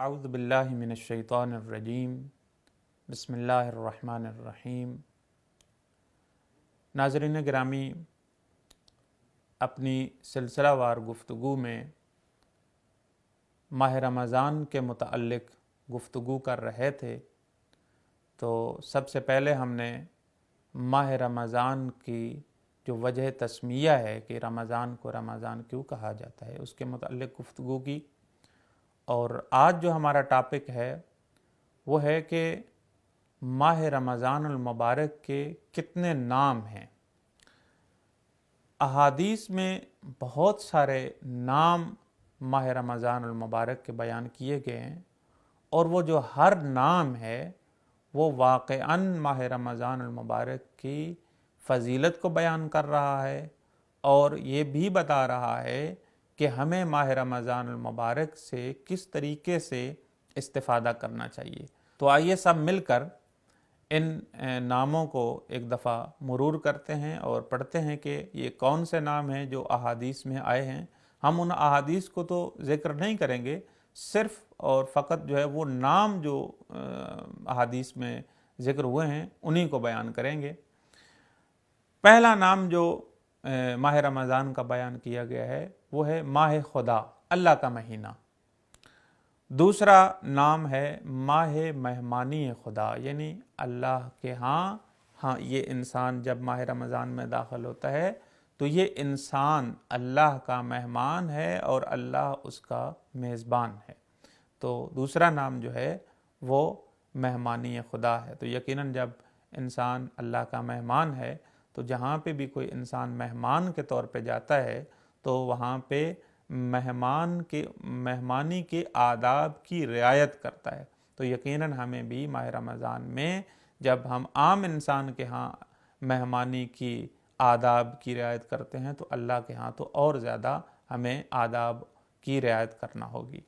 اعوذ باللہ من الشیطان الرجیم بسم اللہ الرحمن الرحیم۔ ناظرین گرامی، اپنی سلسلہ وار گفتگو میں ماہ رمضان کے متعلق گفتگو کر رہے تھے، تو سب سے پہلے ہم نے ماہ رمضان کی جو وجہ تسمیہ ہے کہ رمضان کو رمضان کیوں کہا جاتا ہے اس کے متعلق گفتگو کی، اور آج جو ہمارا ٹاپک ہے وہ ہے کہ ماہ رمضان المبارک کے کتنے نام ہیں۔ احادیث میں بہت سارے نام ماہ رمضان المبارک کے بیان کیے گئے ہیں، اور وہ جو ہر نام ہے وہ واقعاً ماہ رمضان المبارک کی فضیلت کو بیان کر رہا ہے، اور یہ بھی بتا رہا ہے کہ ہمیں ماہ رمضان المبارک سے کس طریقے سے استفادہ کرنا چاہیے۔ تو آئیے سب مل کر ان ناموں کو ایک دفعہ مرور کرتے ہیں اور پڑھتے ہیں کہ یہ کون سے نام ہیں جو احادیث میں آئے ہیں۔ ہم ان احادیث کو تو ذکر نہیں کریں گے، صرف اور فقط جو ہے وہ نام جو احادیث میں ذکر ہوئے ہیں انہی کو بیان کریں گے۔ پہلا نام جو ماہ رمضان کا بیان کیا گیا ہے وہ ہے ماہ خدا، اللہ کا مہینہ۔ دوسرا نام ہے ماہ مہمانی خدا، یعنی اللہ کے ہاں یہ انسان جب ماہ رمضان میں داخل ہوتا ہے تو یہ انسان اللہ کا مہمان ہے اور اللہ اس کا میزبان ہے، تو دوسرا نام جو ہے وہ مہمانی خدا ہے۔ تو یقیناً جب انسان اللہ کا مہمان ہے تو جہاں پہ بھی کوئی انسان مہمان کے طور پہ جاتا ہے تو وہاں پہ مہمانی کے آداب کی رعایت کرتا ہے۔ تو یقیناً ہمیں بھی ماہ رمضان میں جب ہم عام انسان کے ہاں مہمانی کی آداب کی رعایت کرتے ہیں تو اللہ کے ہاں تو اور زیادہ ہمیں آداب کی رعایت کرنا ہوگی۔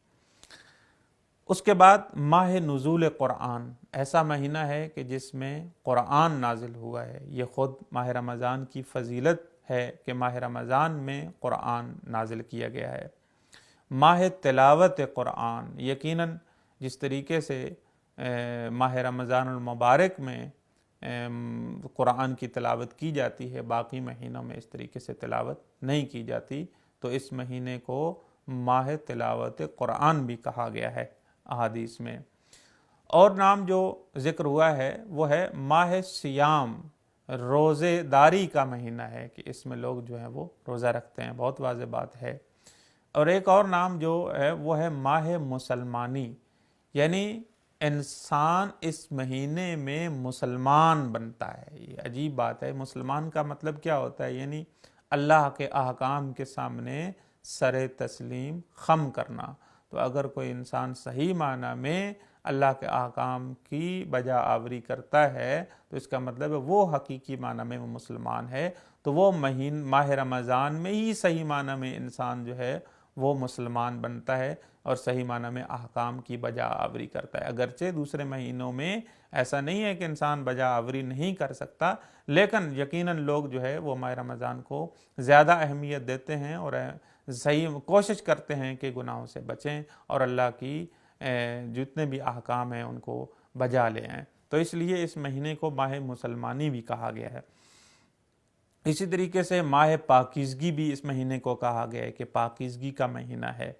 اس کے بعد ماہ نزول قرآن، ایسا مہینہ ہے کہ جس میں قرآن نازل ہوا ہے۔ یہ خود ماہ رمضان کی فضیلت ہے کہ ماہ رمضان میں قرآن نازل کیا گیا ہے۔ ماہ تلاوت قرآن، یقیناً جس طریقے سے ماہ رمضان المبارک میں قرآن کی تلاوت کی جاتی ہے، باقی مہینوں میں اس طریقے سے تلاوت نہیں کی جاتی، تو اس مہینے کو ماہ تلاوت قرآن بھی کہا گیا ہے احادیث میں۔ اور نام جو ذکر ہوا ہے وہ ہے ماہ سیام، روزے داری کا مہینہ ہے کہ اس میں لوگ جو ہیں وہ روزہ رکھتے ہیں، بہت واضح بات ہے۔ اور ایک اور نام جو ہے وہ ہے ماہ مسلمانی، یعنی انسان اس مہینے میں مسلمان بنتا ہے۔ یہ عجیب بات ہے، مسلمان کا مطلب کیا ہوتا ہے؟ یعنی اللہ کے احکام کے سامنے سر تسلیم خم کرنا۔ تو اگر کوئی انسان صحیح معنی میں اللہ کے احکام کی بجا آوری کرتا ہے تو اس کا مطلب ہے وہ حقیقی معنی میں وہ مسلمان ہے، تو وہ ماہ رمضان میں ہی صحیح معنی میں انسان جو ہے وہ مسلمان بنتا ہے اور صحیح معنی میں احکام کی بجا آوری کرتا ہے۔ اگرچہ دوسرے مہینوں میں ایسا نہیں ہے کہ انسان بجا آوری نہیں کر سکتا، لیکن یقیناً لوگ جو ہے وہ ماہ رمضان کو زیادہ اہمیت دیتے ہیں اور صحیح کوشش کرتے ہیں کہ گناہوں سے بچیں اور اللہ کی جتنے بھی احکام ہیں ان کو بجا لے آئیں۔ تو اس لیے اس مہینے کو ماہ مسلمانی بھی کہا گیا ہے۔ اسی طریقے سے ماہ پاکیزگی بھی اس مہینے کو کہا گیا ہے کہ پاکیزگی کا مہینہ ہے۔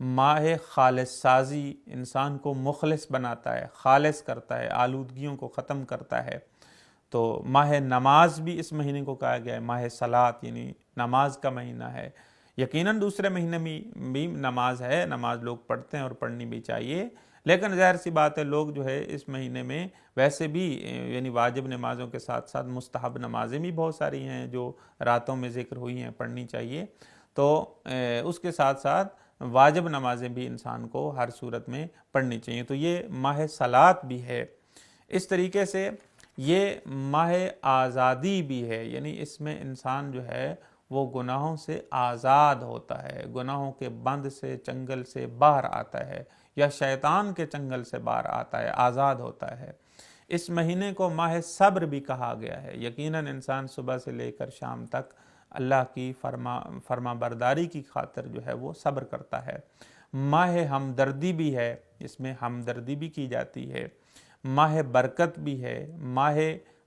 ماہ خالص سازی، انسان کو مخلص بناتا ہے، خالص کرتا ہے، آلودگیوں کو ختم کرتا ہے۔ تو ماہ نماز بھی اس مہینے کو کہا گیا ہے، ماہ صلاۃ یعنی نماز کا مہینہ ہے۔ یقیناً دوسرے مہینے میں بھی نماز ہے، نماز لوگ پڑھتے ہیں اور پڑھنی بھی چاہیے، لیکن ظاہر سی بات ہے لوگ جو ہے اس مہینے میں ویسے بھی یعنی واجب نمازوں کے ساتھ ساتھ مستحب نمازیں بھی بہت ساری ہیں جو راتوں میں ذکر ہوئی ہیں، پڑھنی چاہیے۔ تو اس کے ساتھ ساتھ واجب نمازیں بھی انسان کو ہر صورت میں پڑھنی چاہیے۔ تو یہ ماہ صلاۃ بھی ہے۔ اس طریقے سے یہ ماہ آزادی بھی ہے، یعنی اس میں انسان جو ہے وہ گناہوں سے آزاد ہوتا ہے، گناہوں کے بند سے چنگل سے باہر آتا ہے، یا شیطان کے چنگل سے باہر آتا ہے، آزاد ہوتا ہے۔ اس مہینے کو ماہ صبر بھی کہا گیا ہے۔ یقیناً انسان صبح سے لے کر شام تک اللہ کی فرما برداری کی خاطر جو ہے وہ صبر کرتا ہے۔ ماہ ہمدردی بھی ہے، اس میں ہمدردی بھی کی جاتی ہے، ماہ برکت بھی ہے، ماہ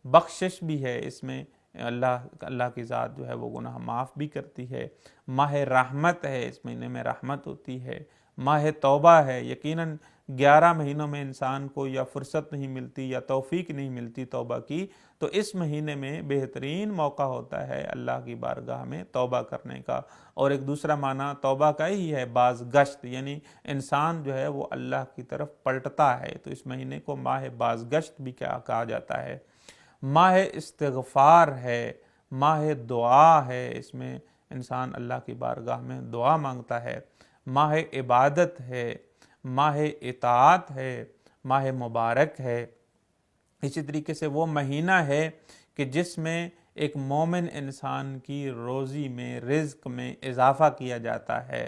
بخشش بھی ہے، اس میں اللہ کی ذات جو ہے وہ گناہ معاف بھی کرتی ہے، ماہ رحمت ہے، اس مہینے میں رحمت ہوتی ہے، ماہ توبہ ہے، یقیناً 11 مہینوں میں انسان کو یا فرصت نہیں ملتی یا توفیق نہیں ملتی توبہ کی، تو اس مہینے میں بہترین موقع ہوتا ہے اللہ کی بارگاہ میں توبہ کرنے کا۔ اور ایک دوسرا معنی توبہ کا ہی ہے بازگشت، یعنی انسان جو ہے وہ اللہ کی طرف پلٹتا ہے، تو اس مہینے کو ماہ بازگشت بھی کہا جاتا ہے۔ ماہ استغفار ہے، ماہ دعا ہے، اس میں انسان اللہ کی بارگاہ میں دعا مانگتا ہے، ماہ عبادت ہے، ماہ اطاعت ہے، ماہ مبارک ہے۔ اسی طریقے سے وہ مہینہ ہے کہ جس میں ایک مومن انسان کی روزی میں، رزق میں اضافہ کیا جاتا ہے۔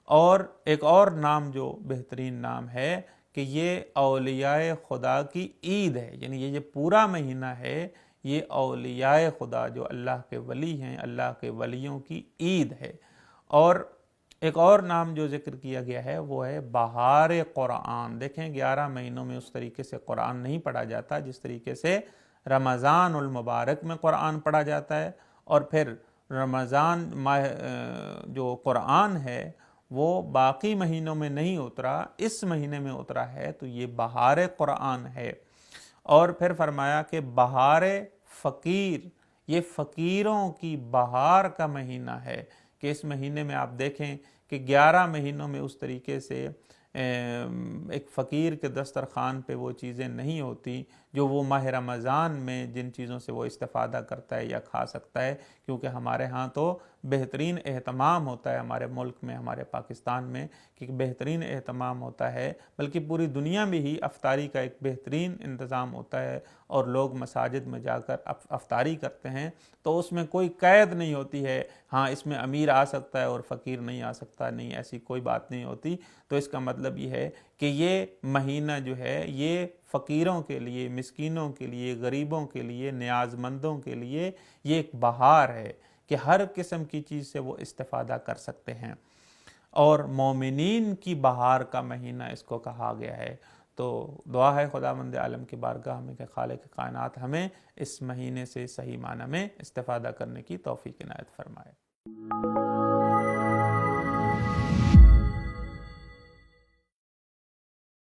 اور ایک اور نام جو بہترین نام ہے کہ یہ اولیاء خدا کی عید ہے، یعنی یہ پورا مہینہ ہے یہ اولیاء خدا جو اللہ کے ولی ہیں، اللہ کے ولیوں کی عید ہے۔ اور ایک اور نام جو ذکر کیا گیا ہے وہ ہے بہار قرآن۔ دیکھیں 11 مہینوں میں اس طریقے سے قرآن نہیں پڑھا جاتا جس طریقے سے رمضان المبارک میں قرآن پڑھا جاتا ہے، اور پھر رمضان جو قرآن ہے وہ باقی مہینوں میں نہیں اترا، اس مہینے میں اترا ہے، تو یہ بہار قرآن ہے۔ اور پھر فرمایا کہ بہار فقیر، یہ فقیروں کی بہار کا مہینہ ہے، کہ اس مہینے میں آپ دیکھیں کہ 11 مہینوں میں اس طریقے سے ایک فقیر کے دسترخوان پہ وہ چیزیں نہیں ہوتی جو وہ ماہ رمضان میں جن چیزوں سے وہ استفادہ کرتا ہے یا کھا سکتا ہے، کیونکہ ہمارے ہاں تو بہترین اہتمام ہوتا ہے ہمارے ملک میں، ہمارے پاکستان میں، کہ بہترین اہتمام ہوتا ہے، بلکہ پوری دنیا میں ہی افطاری کا ایک بہترین انتظام ہوتا ہے، اور لوگ مساجد میں جا کر افطاری کرتے ہیں، تو اس میں کوئی قید نہیں ہوتی ہے ہاں اس میں امیر آ سکتا ہے اور فقیر نہیں آ سکتا، نہیں، ایسی کوئی بات نہیں ہوتی۔ تو اس کا مطلب یہ ہے کہ یہ مہینہ جو ہے یہ فقیروں کے لیے، مسکینوں کے لیے، غریبوں کے لیے، نیاز مندوں کے لیے یہ ایک بہار ہے کہ ہر قسم کی چیز سے وہ استفادہ کر سکتے ہیں، اور مومنین کی بہار کا مہینہ اس کو کہا گیا ہے۔ تو دعا ہے خداوند عالم کی بارگاہ میں کہ خالق کائنات ہمیں اس مہینے سے صحیح معنی میں استفادہ کرنے کی توفیق عنایت فرمائے۔